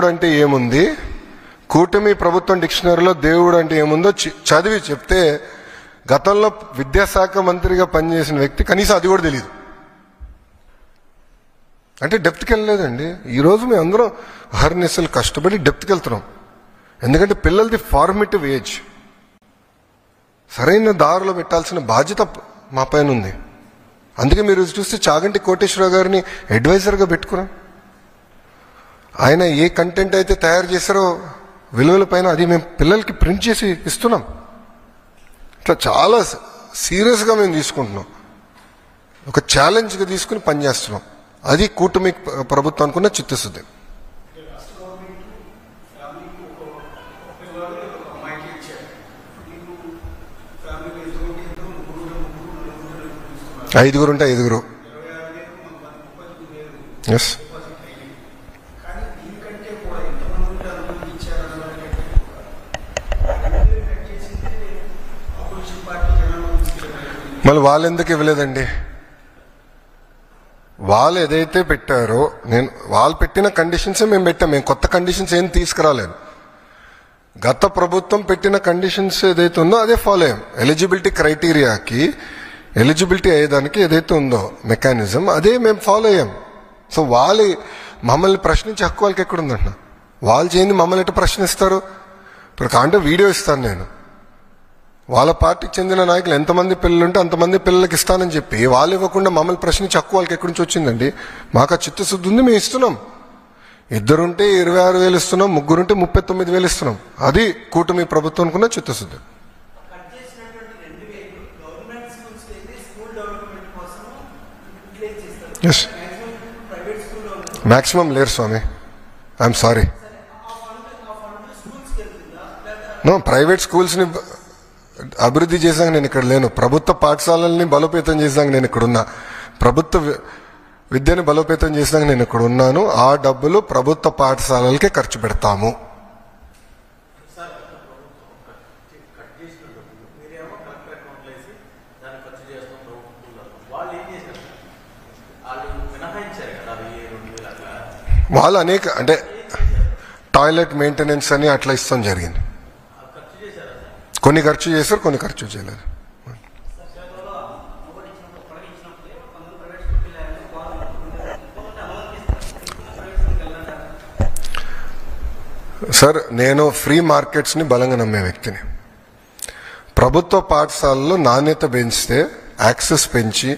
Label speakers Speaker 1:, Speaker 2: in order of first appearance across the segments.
Speaker 1: దేవుడు అంటే ఏముంది, కూటమి ప్రభుత్వం డిక్షనరీలో దేవుడు అంటే ఏముందో చదివి చెప్తే గతంలో విద్యాశాఖ మంత్రిగా పనిచేసిన వ్యక్తి కనీసం అది కూడా తెలియదు. అంటే డెప్త్కి వెళ్ళలేదండి. ఈరోజు మేము అందరం హర్నిసలు కష్టపడి డెప్త్కి వెళ్తున్నాం. ఎందుకంటే పిల్లలది ఫార్మేటివ్ ఏజ్, సరైన దారిలో పెట్టాల్సిన బాధ్యత మా పైన ఉంది. అందుకే మీరు చూస్తే చాగంటి కోటేశ్వరరావు గారిని అడ్వైజర్గా పెట్టుకున్నాం. ఆయన ఏ కంటెంట్ అయితే తయారు చేశారో విలువల పైన అది మేము పిల్లలకి ప్రింట్ చేసి ఇస్తున్నాం. ఇట్లా చాలా సీరియస్గా మేము తీసుకుంటున్నాం, ఒక ఛాలెంజ్గా తీసుకుని పనిచేస్తున్నాం. అది కూటమి ప్రభుత్వానికి ఉన్న చిత్తశుద్ధి. ఐదుగురుంటే ఐదుగురు. ఎస్, మళ్ళీ వాళ్ళు ఎందుకు ఇవ్వలేదండి? వాళ్ళు ఏదైతే పెట్టారో వాళ్ళు పెట్టిన కండిషన్సే మేము పెట్టాం. మేము కొత్త కండిషన్స్ ఏం తీసుకురాలేదు. గత ప్రభుత్వం పెట్టిన కండిషన్స్ ఏదైతే ఉందో అదే ఫాలో అయ్యాం. ఎలిజిబిలిటీ క్రైటీరియాకి ఎలిజిబిలిటీ అయ్యేదానికి ఏదైతే ఉందో మెకానిజం అదే మేము ఫాలో అయ్యాం. సో వాళ్ళు మమ్మల్ని ప్రశ్నించే హక్కు వాళ్ళకి ఎక్కడుందంటున్నా? వాళ్ళు చేయండి మమ్మల్ని ఎట్లా ప్రశ్నిస్తారు? ఇప్పుడు కాంటే వీడియో ఇస్తాను నేను, వాళ్ళ పార్టీకి చెందిన నాయకులు ఎంతమంది పిల్లలు ఉంటే అంతమంది పిల్లలకి ఇస్తానని చెప్పి వాళ్ళు ఇవ్వకుండా మమ్మల్ని ప్రశ్నించి హక్కు వాళ్ళకి ఎక్కడి నుంచి వచ్చిందండి? మాకు ఆ చిత్తశుద్ధి ఉంది, మేము ఇస్తున్నాం. ఇద్దరుంటే 26,000 ఇస్తున్నాం, ముగ్గురుంటే 39,000 ఇస్తున్నాం. అది కూటమి ప్రభుత్వం ఉన్న చిత్తశుద్ధి. ఎస్, మ్యాక్సిమం లేరు స్వామి, ఐఎమ్ సారీ. నో, ప్రైవేట్ స్కూల్స్ని అభివృద్ధి చేశాక నేను ఇక్కడ లేను. ప్రభుత్వ పాఠశాలల్ని బలోపేతం చేశాక నేను ఇక్కడ ఉన్నా. ప్రభుత్వ విద్యని బలోపేతం చేశాక నేను ఇక్కడ ఉన్నాను. ఆ డబ్బులు ప్రభుత్వ పాఠశాలలకే ఖర్చు పెడతాము. వాళ్ళు అనేక అంటే టాయిలెట్ మెయింటెనెన్స్ అని అట్లా ఇస్తాం జరిగింది. కొన్ని ఖర్చు చేశారు, కొన్ని ఖర్చు చేయలేదు. సార్, నేను ఫ్రీ మార్కెట్స్ని బలంగా నమ్మే వ్యక్తిని. ప్రభుత్వ పాఠశాలలో నాణ్యత పెంచితే, యాక్సెస్ పెంచి,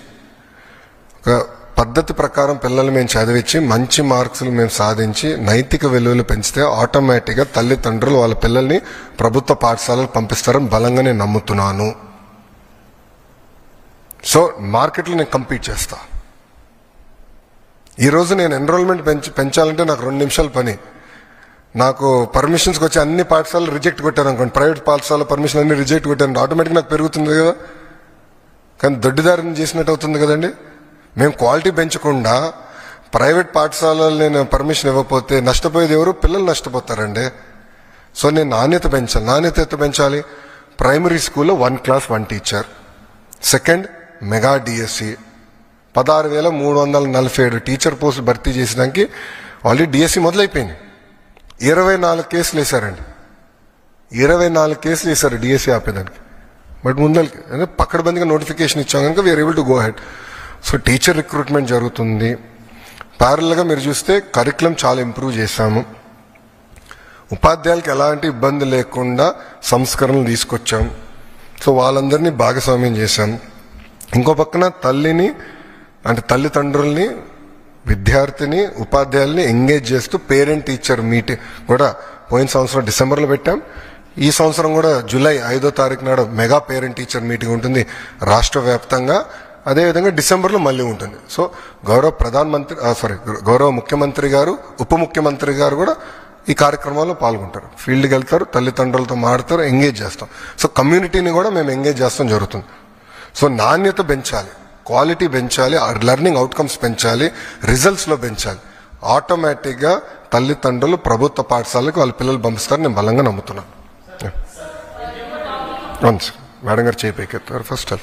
Speaker 1: ఒక పద్ధతి ప్రకారం పిల్లలు మేము చదివించి మంచి మార్క్స్లు మేము సాధించి నైతిక విలువలు పెంచితే ఆటోమేటిక్గా తల్లిదండ్రులు వాళ్ళ పిల్లల్ని ప్రభుత్వ పాఠశాలకు పంపిస్తారని బలంగా నేను నమ్ముతున్నాను. సో మార్కెట్లో నేను కంపీట్ చేస్తా. ఈరోజు నేను ఎన్రోల్మెంట్ పెంచాలంటే నాకు 2 నిమిషాల పని. నాకు పర్మిషన్స్కి వచ్చి అన్ని పాఠశాలలు రిజెక్ట్ కొట్టాను అనుకోండి, ప్రైవేట్ పాఠశాల పర్మిషన్ అన్ని రిజెక్ట్ కొట్టాను, ఆటోమేటిక్గా నాకు పెరుగుతుంది కదా. కానీ దొడ్డిదారిని చేసినట్టు అవుతుంది కదండి. మేము క్వాలిటీ పెంచకుండా ప్రైవేట్ పాఠశాలలు నేను పర్మిషన్ ఇవ్వకపోతే నష్టపోయేది ఎవరు? పిల్లలు నష్టపోతారండి. సో నేను నాణ్యత పెంచాలి. నాణ్యత ఎంత పెంచాలి? ప్రైమరీ స్కూల్లో 1 class 1 teacher. Second, mega DSC 16,347 teacher పోస్టులు భర్తీ చేసడానికి ఆల్రెడీ డిఎస్సి మొదలైపోయింది. 24 కేసులు వేశారండి. 24 కేసులు వేశారు డిఎస్సి ఆపేదానికి. బట్ ముందరికి పక్కడబందిగా నోటిఫికేషన్ ఇచ్చాం కనుక we are able to go ahead. So teacher recruitment జరుగుతుంది. ప్యారల్గా మీరు చూస్తే కరికులం చాలా ఇంప్రూవ్ చేశాము. ఉపాధ్యాయులకి ఎలాంటి ఇబ్బంది లేకుండా సంస్కరణలు తీసుకొచ్చాం. సో వాళ్ళందరినీ భాగస్వామ్యం చేశాం. ఇంకో పక్కన తల్లిదండ్రుల్ని, విద్యార్థిని, ఉపాధ్యాయుల్ని ఎంగేజ్ చేస్తూ పేరెంట్ టీచర్ మీటింగ్ కూడా పోయిన సంవత్సరం డిసెంబర్లో పెట్టాం. ఈ సంవత్సరం కూడా జూలై 5వ తారీఖు నాడు మెగా పేరెంట్ టీచర్ మీటింగ్ ఉంటుంది రాష్ట్ర వ్యాప్తంగా. అదేవిధంగా డిసెంబర్లో మళ్ళీ ఉంటుంది. సో గౌరవ ముఖ్యమంత్రి గారు, ఉప ముఖ్యమంత్రి గారు కూడా ఈ కార్యక్రమాల్లో పాల్గొంటారు. ఫీల్డ్కి వెళ్తారు, తల్లిదండ్రులతో మాడతారు, ఎంగేజ్ చేస్తాం. సో కమ్యూనిటీని కూడా మేము ఎంగేజ్ చేస్తాం జరుగుతుంది. సో నాణ్యత పెంచాలి, క్వాలిటీ పెంచాలి, లెర్నింగ్ అవుట్కమ్స్ పెంచాలి, రిజల్ట్స్లో పెంచాలి. ఆటోమేటిక్గా తల్లిదండ్రులు ప్రభుత్వ పాఠశాలకు వాళ్ళ పిల్లలు పంపిస్తారని నేను బలంగా నమ్ముతున్నాను. మేడం గారు చేయి పైకెత్తారు ఫస్ట్.